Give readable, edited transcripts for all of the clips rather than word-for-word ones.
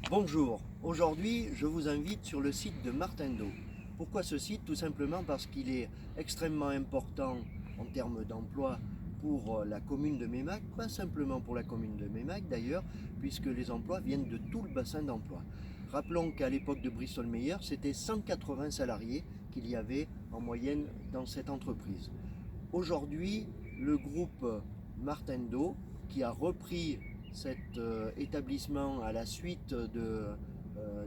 Bonjour, aujourd'hui je vous invite sur le site de Martendo. Pourquoi ce site? Tout simplement parce qu'il est extrêmement important en termes d'emploi pour la commune de Meymac, pas simplement pour la commune de Meymac d'ailleurs, puisque les emplois viennent de tout le bassin d'emploi. Rappelons qu'à l'époque de Bristol-Myers, c'était 180 salariés qu'il y avait en moyenne dans cette entreprise. Aujourd'hui, le groupe Martendo, qui a repris cet établissement à la suite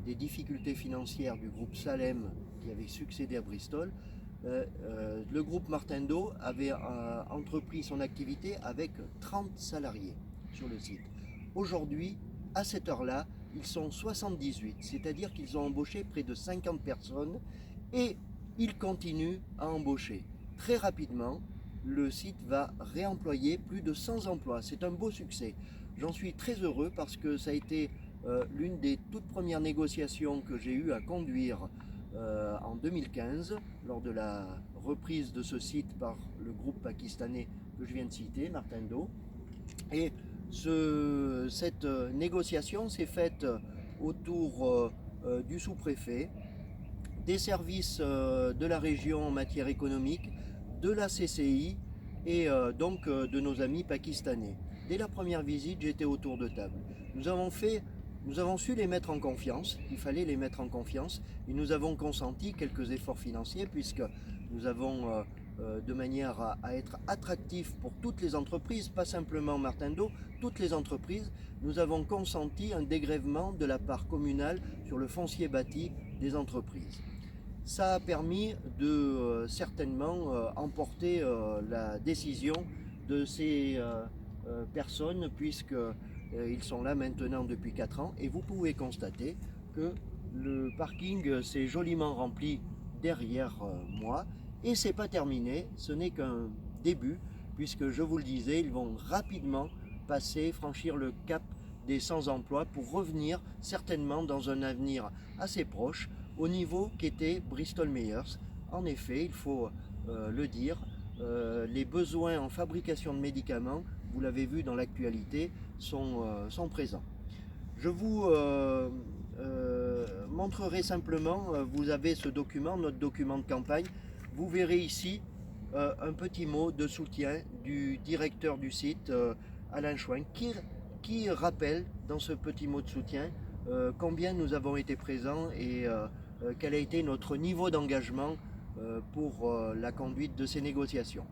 des difficultés financières du groupe Salem qui avait succédé à Bristol, le groupe Martendo avait entrepris son activité avec 30 salariés sur le site. Aujourd'hui, à cette heure-là, ils sont 78, c'est-à-dire qu'ils ont embauché près de 50 personnes et ils continuent à embaucher. Très rapidement, le site va réemployer plus de 100 emplois. C'est un beau succès. J'en suis très heureux parce que ça a été l'une des toutes premières négociations que j'ai eu à conduire en 2015 lors de la reprise de ce site par le groupe pakistanais que je viens de citer, Martendo. Et cette négociation s'est faite autour du sous-préfet, des services de la région en matière économique, de la CCI et donc de nos amis pakistanais. Dès la première visite, j'étais autour de table. Nous avons su les mettre en confiance, il fallait les mettre en confiance, et nous avons consenti quelques efforts financiers puisque nous avons, de manière à être attractifs pour toutes les entreprises, pas simplement Martendo, toutes les entreprises, nous avons consenti un dégrèvement de la part communale sur le foncier bâti des entreprises. Ça a permis de certainement emporter la décision de ces personnes puisqu'ils sont là maintenant depuis 4 ans et vous pouvez constater que le parking s'est joliment rempli derrière moi et c'est pas terminé, ce n'est qu'un début puisque je vous le disais, ils vont rapidement franchir le cap des 100 emplois pour revenir certainement dans un avenir assez proche au niveau qu'était Bristol-Myers. En effet, il faut le dire, les besoins en fabrication de médicaments, vous l'avez vu dans l'actualité, sont présents. Je vous montrerai simplement, vous avez ce document, notre document de campagne, vous verrez ici un petit mot de soutien du directeur du site, Alain Chouin, qui rappelle dans ce petit mot de soutien combien nous avons été présents et quel a été notre niveau d'engagement pour la conduite de ces négociations.